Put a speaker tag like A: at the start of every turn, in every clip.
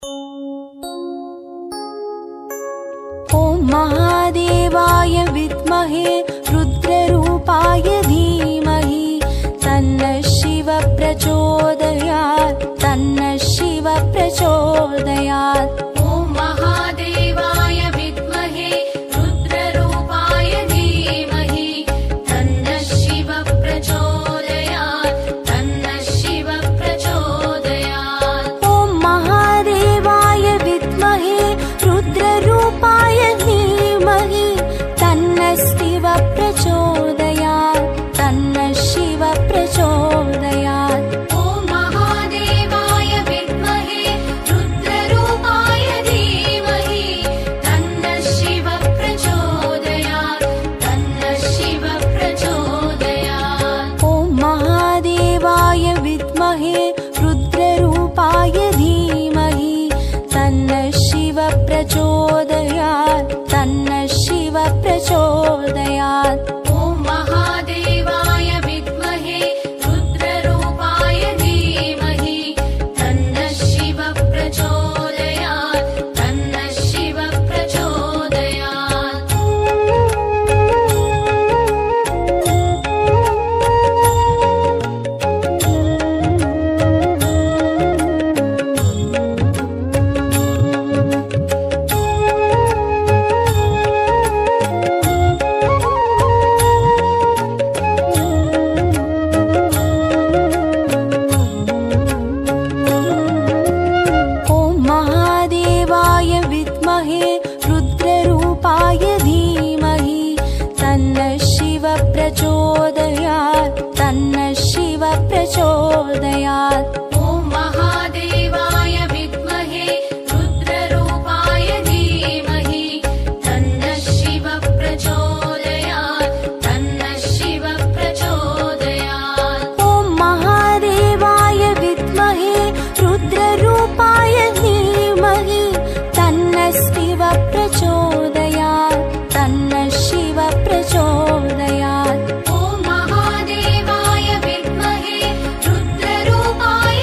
A: ॐ महादेवाय विद्महे रुद्ररूपाय धीमहि तन्नः शिवः प्रचोदयात् तन्नः शिवः प्रचोदयात्।
B: ॐ महादेवाय विद्महे रुद्ररूपाय धीमहि तन्नः शिवः प्रचोदयात् तन्नः शिवः प्रचोदयात्।
A: ॐ महादेवाय विद्महे रुद्ररूपाय धीमहि तन्नः शिवः प्रचोदयात् तन्नः शिवः प्रचोदयात्।
B: ॐ महादेवाय विद्महे रुद्ररूपाय धीमहि तन्नः शिवः प्रचोदयात् तन्नः शिवः प्रचोदयात्।
A: ॐ महादेवाय विद्महे रुद्ररूपाय धीमहि तन्नः शिवः प्रचोदयात् तन्नः शिवः प्रचोदयात्।
B: ॐ महादेवाय विद्महे रुद्ररूपाय धीमहि तन्नः शिवः प्रचोदयात् तन्नः शिवः प्रचोदयात्।
A: ॐ महादेवाय विद्महे रुद्ररूपाय धीमहि तन्नः शिवः प्रचोदयात् तन्नः शिवः प्रचोदयात्।
B: ॐ महादेवाय विद्महे रुद्ररूपाय धीमहि तन्नः शिवः प्रचोदयात् तन्नः शिवः प्रचोदयात्।
A: ॐ महादेवाय विद्महे रुद्ररूपाय धीमहि तन्नः शिवः प्रचोदयात् तन्नः शिवः प्रचोदयात्।
B: ॐ महादेवाय विद्महे रुद्ररूपाय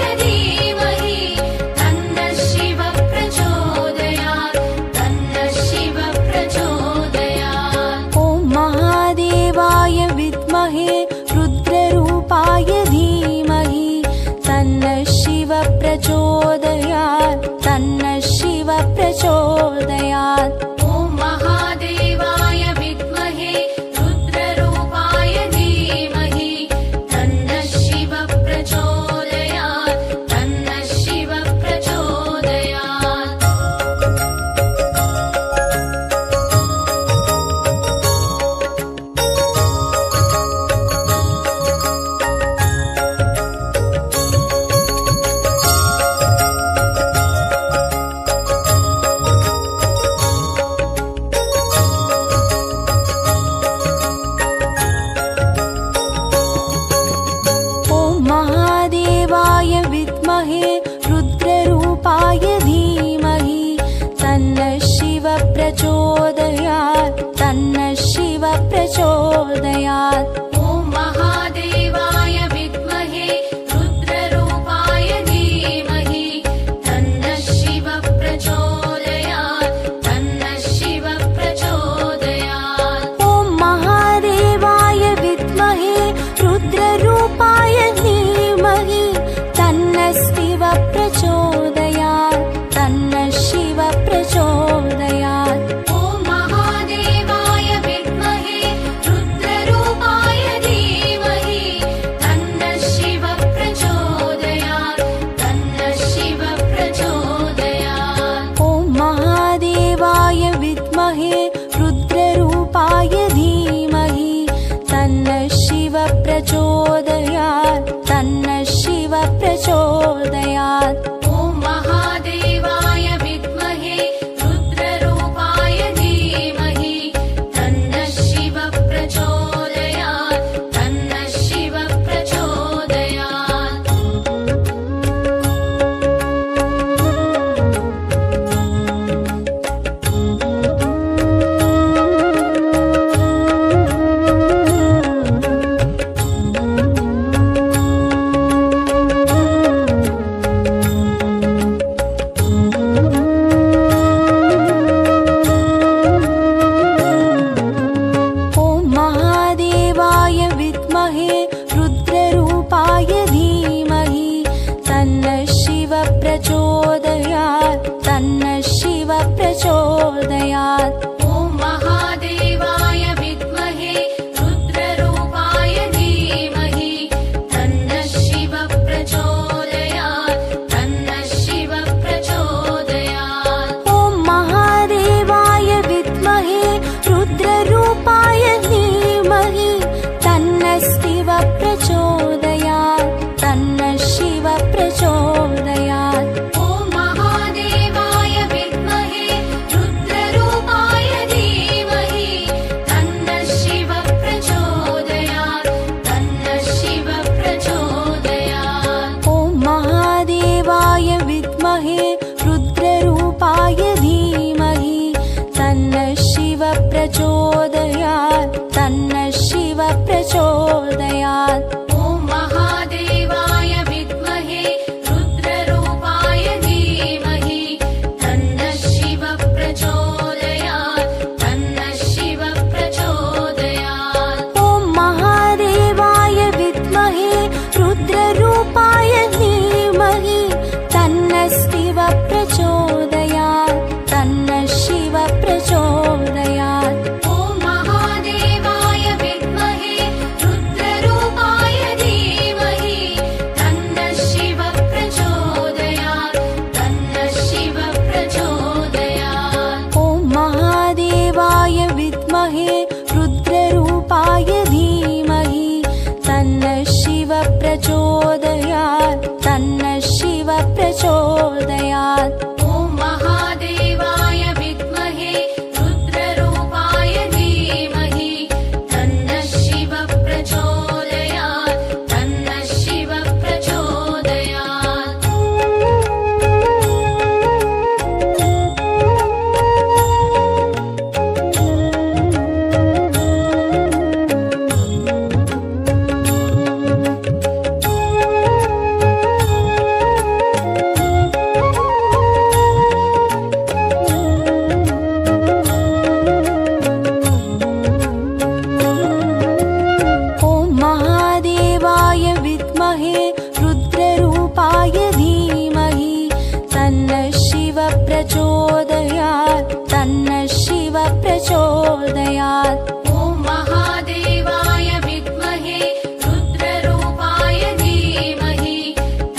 A: प्रचोदयात् तन्नः शिव प्रचोदयात्।
B: ॐ महादेवाय विद्महे रुद्ररूपाय धीमहि तन्नः शिव प्रचोदयात् तन्नः शिव प्रचोदयात्।
A: ॐ महादेवाय विद्महे रुद्ररूपाय धीमहि तन्नः शिव प्रचोदयात् तन्नः शिव प्रचोदयात्।
B: ॐ महादेवाय विद्महे रुद्ररूपाय धीमहि तन्नः शिव प्रचोदयात् तन्नः शिव प्रचोदयात्।
A: ॐ महादेवाय विद्महे रुद्ररूपाय धीमहि तन्नः शिव प्रचोदयात् तन्नः शिव प्रचोदयात्।
B: ॐ महादेवाय विद्महे रुद्ररूपाय धीमहि तन्नः शिव प्रचोदयात् तन्नः शिव प्रचोदयात्।
A: ॐ महादेवाय विद्महे रुद्ररूपाय धीमहि तन्नः शिव प्रचोदयात् तन्नः शिव प्रचोदयात्।
B: ॐ महादेवाय विद्महे रुद्ररूपाय धीमहि तन्नः शिव प्रचोदयात् तन्नः शिव प्रचोदयात्।
A: ॐ महादेवाय विद्महे रुद्ररूपाय धीमहि तन्नः शिव प्रचोदयात् तन्नः शिव प्रचोदयात्।
B: ॐ महादेवाय विद्महे रुद्ररूपाय धीमहि तन्नः शिव प्रचोदयात् तन्नः शिव प्रचोदयात्।
A: ॐ महादेवाय विद्महे रुद्ररूपाय धीमहि तन्नः शिव प्रचोदयात् तन्नः शिव प्रचोदयात्।
B: ॐ महादेवाय विद्महे रुद्ररूपाय धीमहि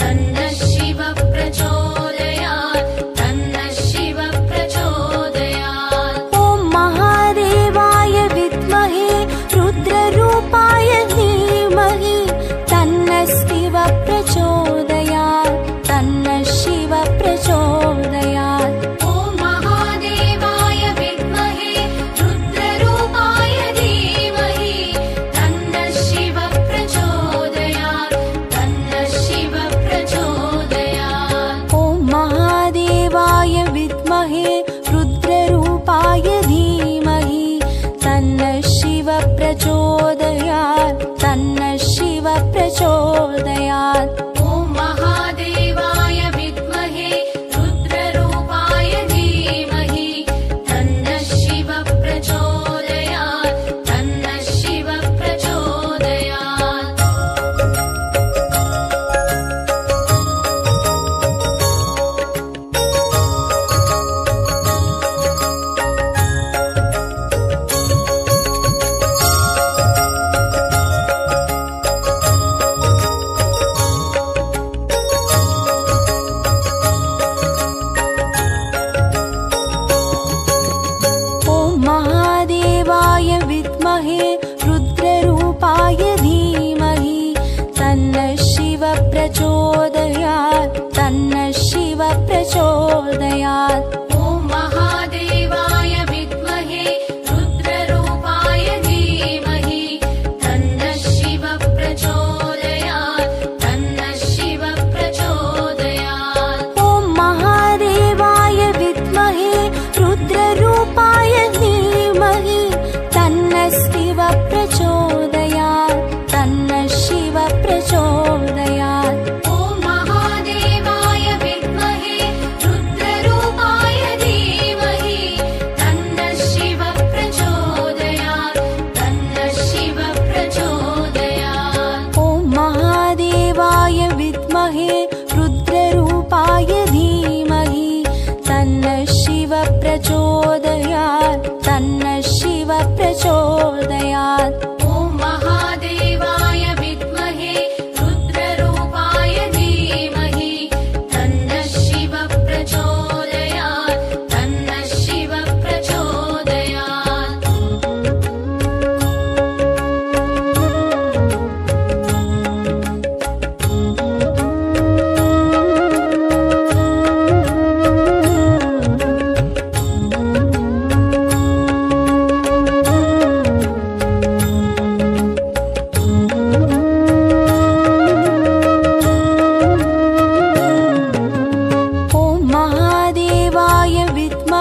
B: तन्नः शिव प्रचोदयात् तन्नः शिव प्रचोदयात्।
A: ॐ महादेवाय विद्महे रुद्ररूपाय धीमहि तन्नः शिव प्रचोदयात् तन्नः शिव प्रचोदयात्।
B: ॐ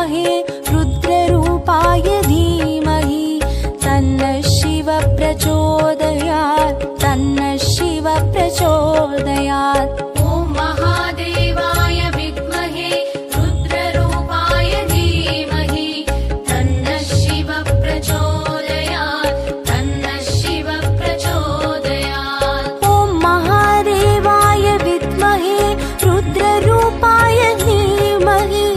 A: विद्महे रुद्ररूपाय धीमहि तन्नः शिवः प्रचोदयात् तन्नः शिवः प्रचोदयात्।
B: ॐ महादेवाय विद्महे रुद्ररूपाय धीमहि तन्नः शिवः प्रचोदयात् तन्नः शिवः प्रचोदयात्।
A: ॐ महादेवाय विद्महे रुद्ररूपाय धीमहि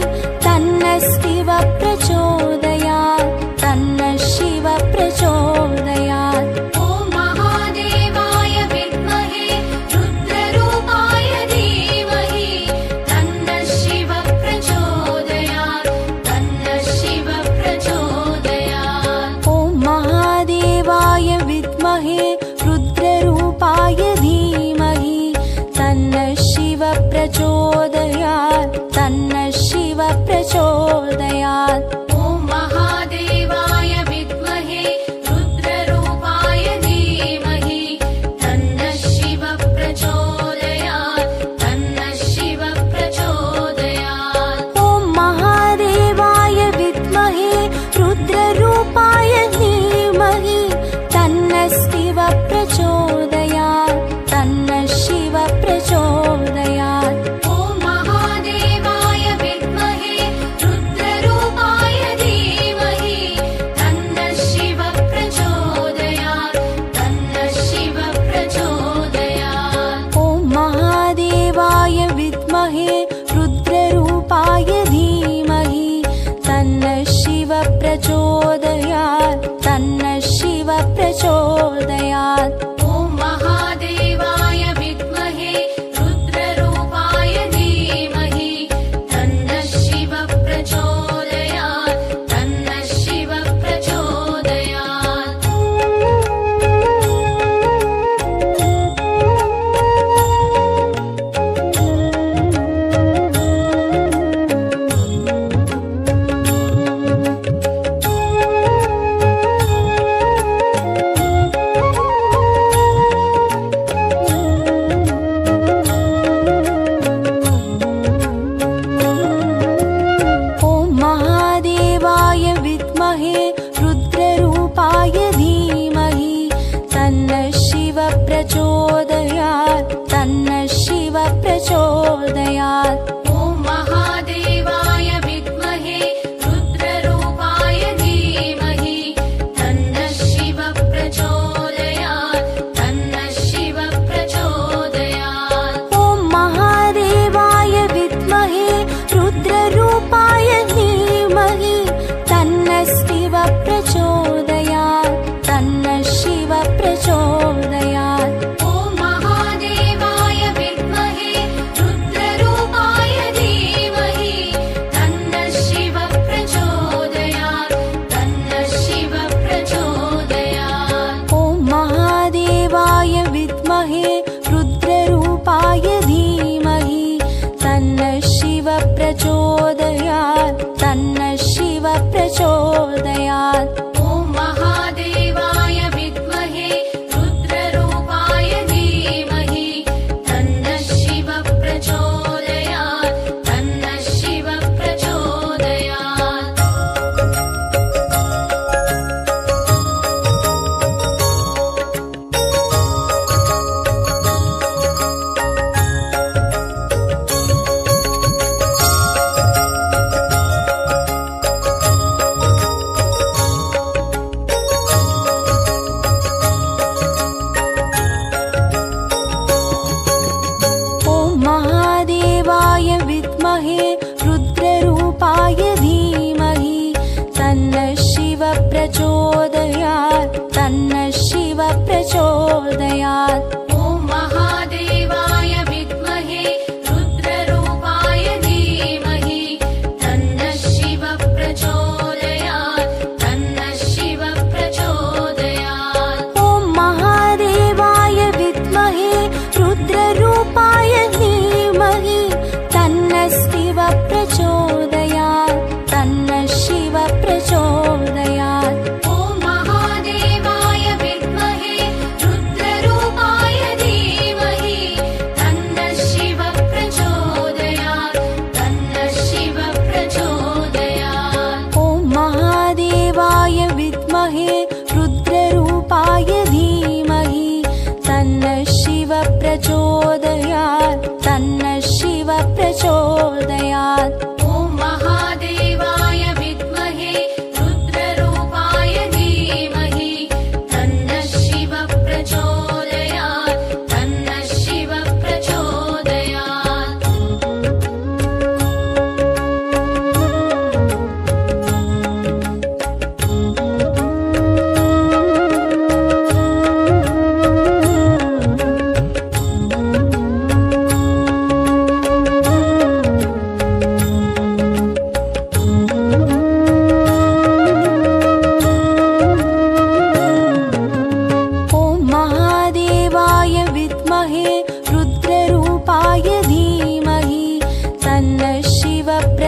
A: तन्नः शिवः प्रचोदयात् तन्नः शिवः प्रचोदयात्।
B: ॐ महादेवाय विद्महे रुद्ररूपाय धीमहि तन्नः शिवः प्रचोदयात् तन्नः शिवः प्रचोदयात्।
A: ॐ महादेवाय विद्महे रुद्ररूपाय धीमहि तन्नः शिवः प्रचोदयात् तन्नः शिवः प्रचोदयात्।
B: ॐ महादेवाय विद्महे रुद्ररूपाय धीमहि तन्नः शिवः प्रचोदयात् तन्नः शिवः प्रचोदयात्।
A: ॐ महादेवाय विद्महे रुद्ररूपाय धीमहि तन्नः शिवः प्रचोदयात् तन्नः शिवः प्रचोदयात्।
B: ॐ महादेवाय विद्महे रुद्ररूपाय धीमहि तन्नः शिवः प्रचोदयात् तन्नः शिवः प्रचोदयात्।
A: ॐ महादेवाय विद्महे रुद्ररूपाय धीमहि तन्नः शिवः प्रचोदयात् तन्नः शिवः प्रचोदयात्।
B: ॐ महादेवाय विद्महे रुद्ररूपाय धीमहि तन्नः शिवः प्रचोदयात् तन्नः शिवः प्रचोदयात्।
A: ॐ महादेवाय विद्महे रुद्ररूपाय धीमहि तन्नः शिवः प्रचोदयात् तन्नः शिवः प्रचोदयात्।
B: ॐ महादेवाय विद्महे रुद्ररूपाय धीमहि तन्नः शिवः प्रचोदयात् तन्नः शिवः प्रचोदयात्।
A: ॐ महादेवाय विद्महे रुद्ररूपाय धीमहि तन्नः शिवः प्रचोदयात् तन्नः शिवः प्रचोदयात्।
B: ॐ महादेवाय विद्महे रुद्ररूपाय धीमहि तन्नः शिवः प्रचोदयात् तन्नः शिवः प्रचोदयात्।
A: ॐ महादेवाय विद्महे रुद्ररूपाय धीमहि तन्नः शिवः प्रचोदयात् तन्नः शिवः प्रचोदयात्।
B: ॐ महादेवाय विद्महे रुद्ररूपाय धीमहि तन्नः शिवः प्रचोदयात् तन्नः शिवः प्रचोदयात्।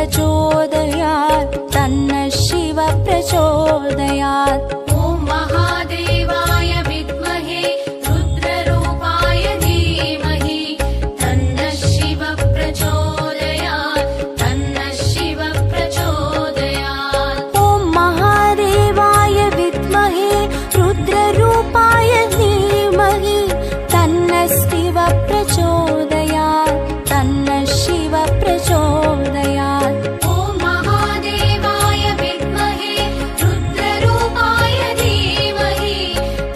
A: प्रचोदयात् तन्नः शिव प्रचोदयात्।
B: ॐ महादेवाय विद्महे रुद्ररूपाय धीमहि तन्नः शिव प्रचोदयात् तन्नः शिव प्रचोदयात्।
A: ॐ महादेवाय विद्महे रुद्ररूपाय धीमहि तन्नः शिव प्रचोदयात् तन्नः शिव प्रचोदयात्।
B: ॐ महादेवाय विद्महे रुद्ररूपाय धीमहि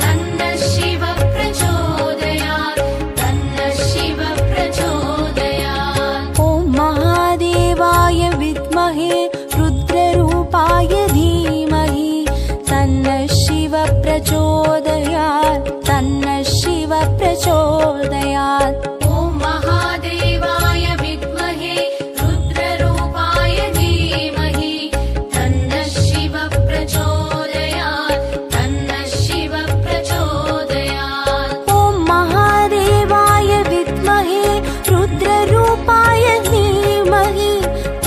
B: तन्नः शिव प्रचोदयात् तन्नः शिव प्रचोदयात्।
A: ॐ महादेवाय विद्महे रुद्ररूपाय धीमहि तन्नः शिव प्रचोदयात् तन्नः शिव प्रचोदयात्।
B: ॐ महादेवाय विद्महे रुद्ररूपाय धीमहि तन्नः शिव प्रचोदयात् तन्नः शिव प्रचोदयात्।
A: ॐ महादेवाय विद्महे रुद्ररूपाय धीमहि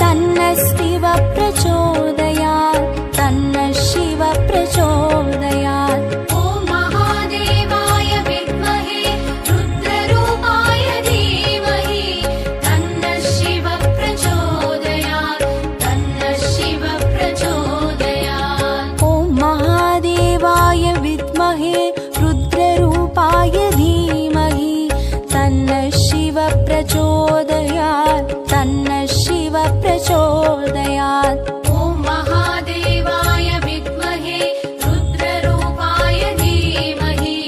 A: तन्नः शिव प्रचोदयात् तन्नः शिव प्रचोदयात्।
B: ॐ महादेवाय विद्महे रुद्ररूपाय धीमहि तन्नः शिव प्रचोदयात् तन्नः शिव प्रचोदयात्।
A: ॐ महादेवाय विद्महे रुद्ररूपाय धीमहि तन्नः शिव प्रचोदयात् तन्नः शिव प्रचोदयात्।
B: ॐ महादेवाय विद्महे रुद्ररूपाय धीमहि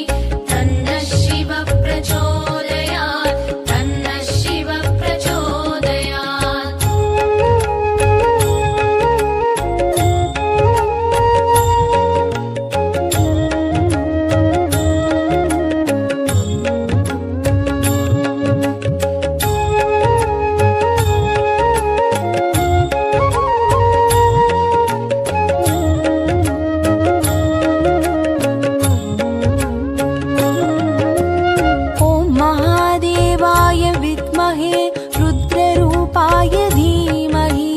B: तन्नः शिव प्रचोदयात् तन्नः शिव प्रचोदयात्।
A: ॐ महादेवाय विद्महे रुद्ररूपाय धीमहि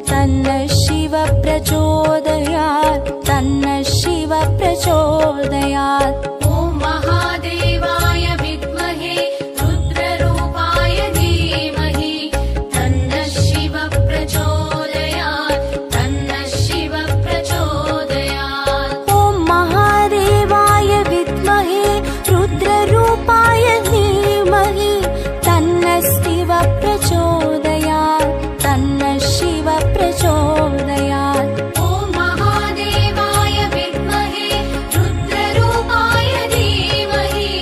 A: तन्नः शिव प्रचोदयात् तन्नः शिव प्रचोदयात्।
B: ॐ महादेवाय विद्महे रुद्ररूपाय धीमहि तन्नः शिव प्रचोदयात् तन्नः शिव प्रचोदयात्।
A: ॐ महादेवाय विद्महे रुद्ररूपाय धीमहि तन्नः शिव प्रचोदयात् तन्नः शिव प्रचोदयात्।
B: ॐ महादेवाय विद्महे रुद्ररूपाय धीमहि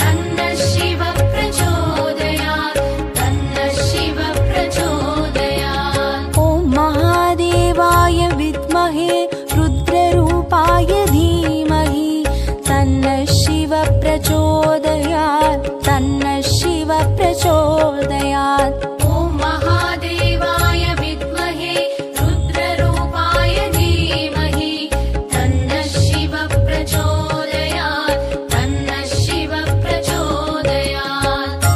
B: तन्नः शिव प्रचोदयात् तन्नः शिव प्रचोदयात्।
A: ॐ महादेवाय विद्महे रुद्ररूपाय धीमहि तन्नः शिव प्रचोदयात् तन्नः शिव प्रचोदयात्।
B: ॐ महादेवाय विद्महे रुद्ररूपाय धीमहि तन्नः शिव प्रचोदयात् तन्नः शिव प्रचोदयात्।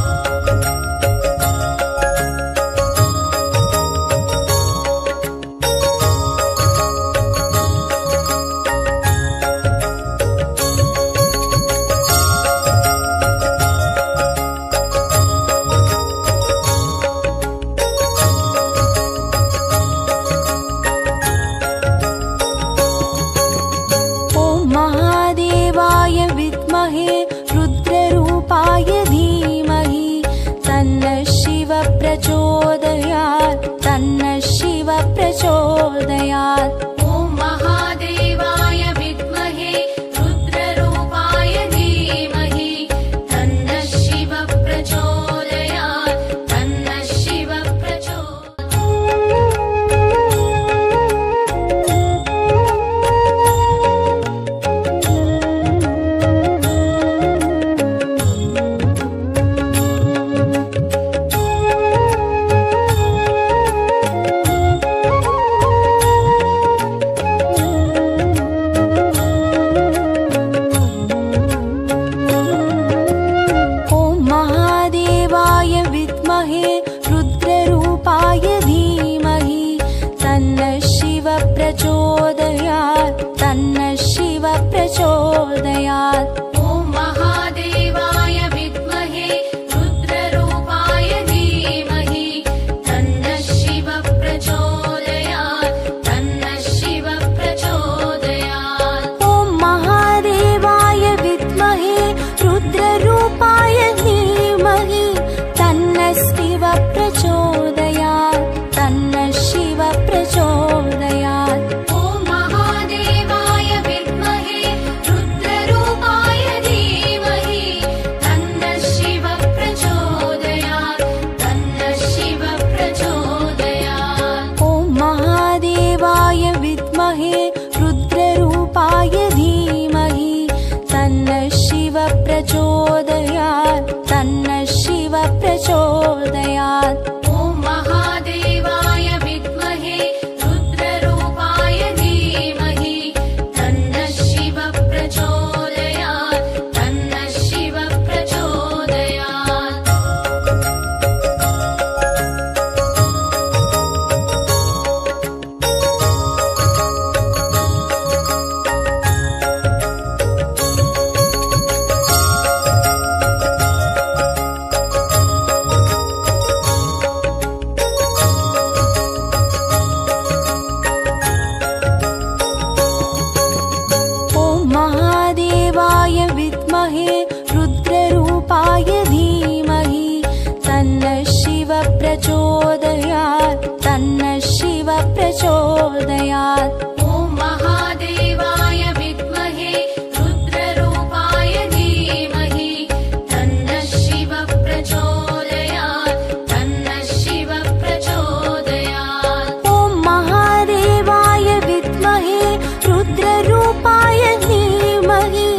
A: तन्नः शिव प्रचोदयात्।
B: ॐ महादेवाय विद्महे रुद्ररूपाय धीमहि तन्नः शिव प्रचोदयात् तन्नः शिव प्रचोदयात्।
A: महादेवाय विद्महे रुद्ररूपाय धीमहि तन्नः शिव प्रचोदयात् तन्नः शिव प्रचोदयात्।
B: ॐ महादेवाय विद्महे रुद्ररूपाय धीमहि तन्नः शिव प्रचोदयात् तन्नः शिव प्रचोदयात्।
A: ॐ महादेवाय विद्महे रुद्ररूपाय धीमहि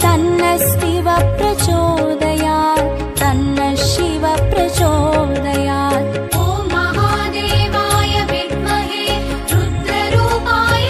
A: तन्नः शिव प्रचोदयात् तन्नः शिव प्रचोदयात्।
B: ॐ महादेवाय विद्महे रुद्ररूपाय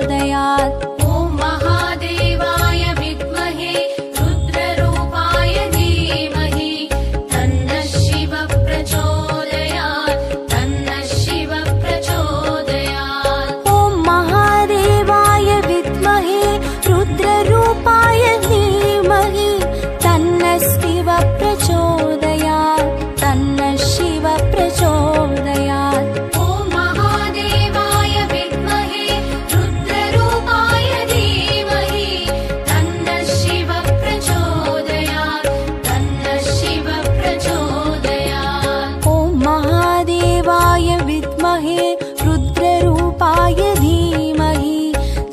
A: प्रचोदयात्।
B: ॐ महादेवाय विद्महे रुद्ररूपाय धीमहि तन्नः शिवः प्रचोदयात् तन्नः शिवः प्रचोदयात्।
A: ॐ महादेवाय विद्महे रुद्ररूपाय धीमहि तन्नः शिवः प्रचोदयात् तन्नः शिवः प्रचोदयात्।
B: ॐ महादेवाय विद्महे रुद्ररूपाय धीमहि तन्नः शिवः प्रचोदयात् तन्नः शिवः प्रचोदयात्।
A: ॐ महादेवाय विद्महे रुद्ररूपाय धीमहि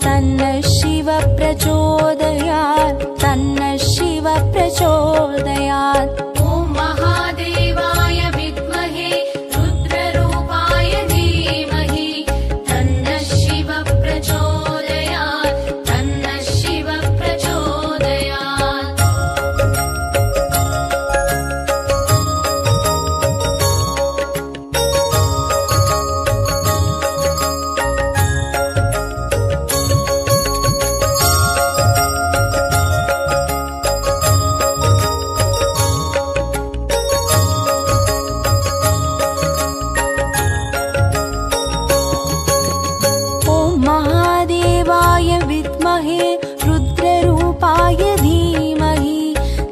A: तन्नः शिवः प्रचोदयात् तन्नः शिवः प्रचोदयात्।
B: ॐ महादेवाय विद्महे रुद्ररूपाय धीमहि तन्नः शिवः प्रचोदयात् तन्नः शिवः प्रचोदयात्।
A: ॐ महादेवाय विद्महे रुद्ररूपाय धीमहि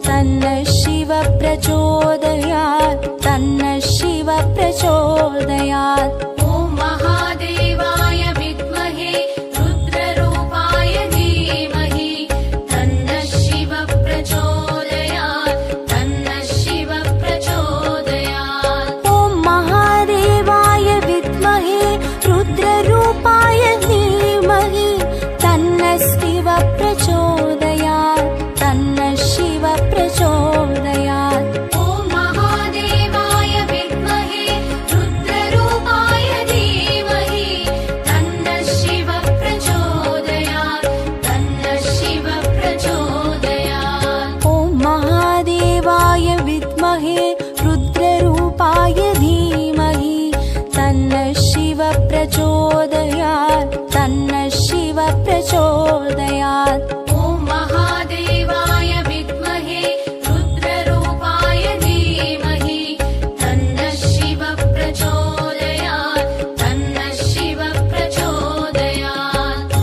A: तन्नः शिवः प्रचोदयात् तन्नः शिवः प्रचोदयात्।
B: ॐ महादेवाय विद्महे रुद्ररूपाय धीमहि तन्नः शिवः प्रचोदयात् तन्नः शिवः प्रचोदयात्।
A: ॐ महादेवाय विद्महे रुद्ररूपाय धीमहि तन्नः शिवः प्रचोदयात् तन्नः शिवः प्रचोदयात्।
B: ॐ महादेवाय विद्महे रुद्ररूपाय धीमहि तन्नः शिवः प्रचोदयात् तन्नः शिवः प्रचोदयात्।
A: ॐ महादेवाय विद्महे रुद्ररूपाय धीमहि तन्नः शिवः प्रचोदयात् तन्नः शिवः प्रचोदयात्।
B: ॐ महादेवाय विद्महे रुद्ररूपाय धीमहि तन्नः शिवः प्रचोदयात् तन्नः शिवः प्रचोदयात्।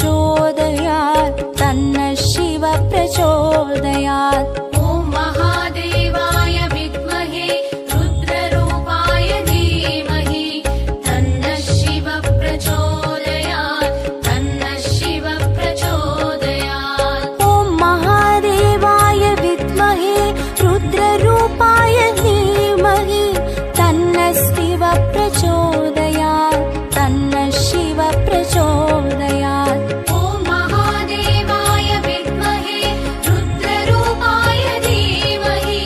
A: प्रचोदयात् तन्नः शिव प्रचोदयात्।
B: ॐ महादेवाय विद्महे रुद्ररूपाय धीमहि तन्नः शिव प्रचोदयात् तन्नः शिव प्रचोदयात्।
A: ॐ महादेवाय विद्महे रुद्ररूपाय धीमहि तन्नः शिव प्रचोदयात् तन्नः शिव प्रचोदयात्।
B: ॐ महादेवाय विद्महे रुद्ररूपाय धीमहि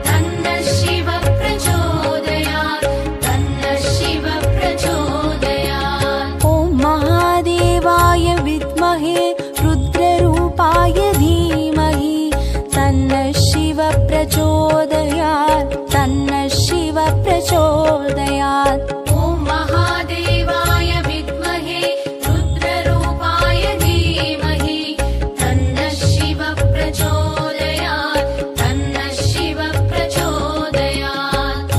B: तन्नः शिव प्रचोदयात् तन्नः शिव प्रचोदयात्।
A: ॐ महादेवाय विद्महे रुद्ररूपाय धीमहि तन्नः शिव प्रचोदयात् तन्नः शिव प्रचोदयात्।
B: ॐ महादेवाय विद्महे रुद्ररूपाय धीमहि तन्नः शिव प्रचोदयात् तन्नः शिव प्रचोदयात्।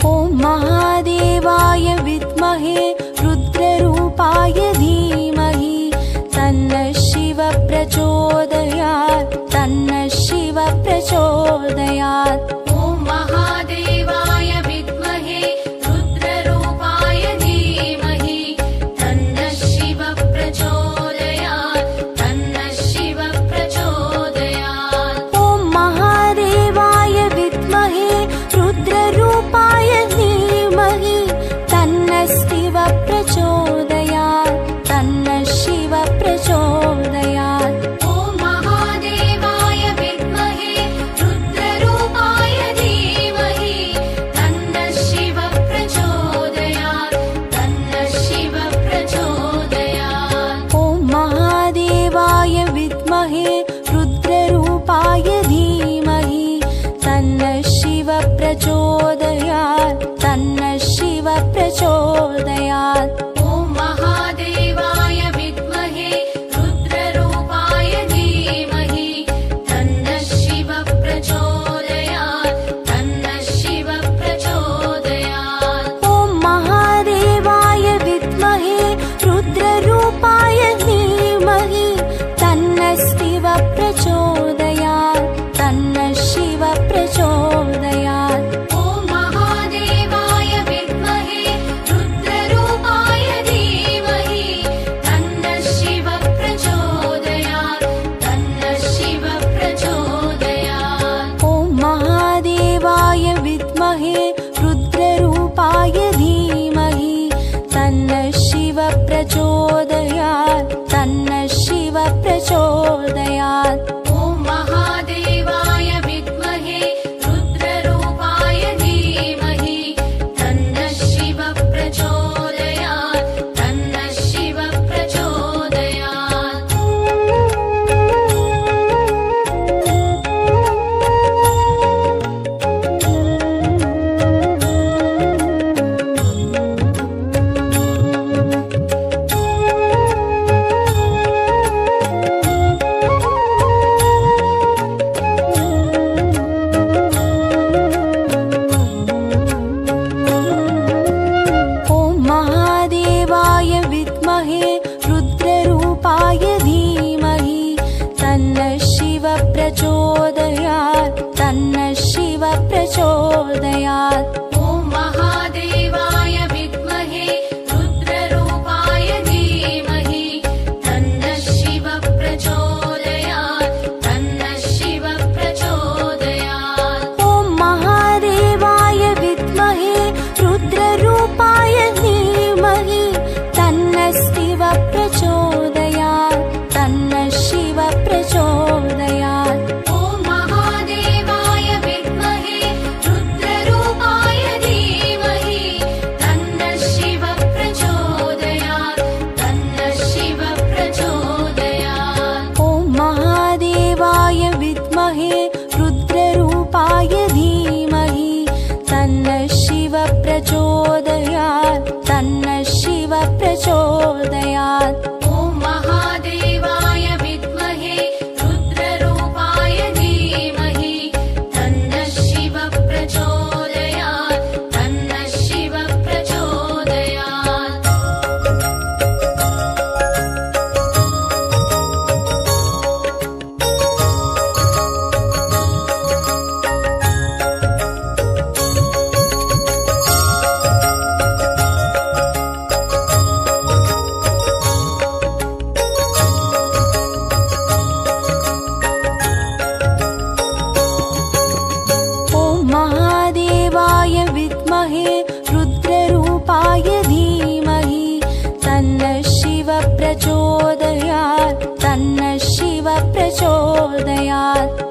A: ॐ महादेवाय विद्महे रुद्ररूपाय धीमहि तन्नः शिव प्रचोदयात् तन्नः शिव प्रचोदयात्।
B: ॐ महादेवाय विद्महे रुद्ररूपाय धीमहि तन्नः शिव प्रचोदयात् तन्नः शिव प्रचोदयात्।
A: ॐ महादेवाय विद्महे रुद्ररूपाय धीमहि तन्नः शिव प्रचोदयात् तन्नः शिव प्रचोदयात्।
B: ॐ महादेवाय विद्महे रुद्ररूपाय धीमहि तन्नः शिव प्रचोदयात् तन्नः शिव प्रचोदयात्।
A: ॐ महादेवाय विद्महे रुद्ररूपाय धीमहि तन्नः शिव प्रचोदयात् तन्नः शिव प्रचोदयात्।
B: ॐ महादेवाय विद्महे रुद्ररूपाय धीमहि तन्नः शिव प्रचोदयात् तन्नः शिव प्रचोदयात्।
A: ॐ महादेवाय विद्महे रुद्ररूपाय धीमहि तन्नः शिव प्रचोदयात् तन्नः शिव प्रचोदयात्।
B: ॐ महादेवाय विद्महे रुद्ररूपाय धीमहि तन्नः शिव प्रचोदयात् तन्नः शिव प्रचोदयात्।
A: ॐ महादेवाय विद्महे रुद्ररूपाय धीमहि तन्नः शिव प्रचोदयात् तन्नः शिव प्रचोदयात्।
B: ॐ महादेवाय विद्महे रुद्ररूपाय धीमहि तन्नः शिव प्रचोदयात् तन्नः शिव प्रचोदयात्। ॐ
A: प्रचोदयात् तन्नः शिवः प्रचोदयात्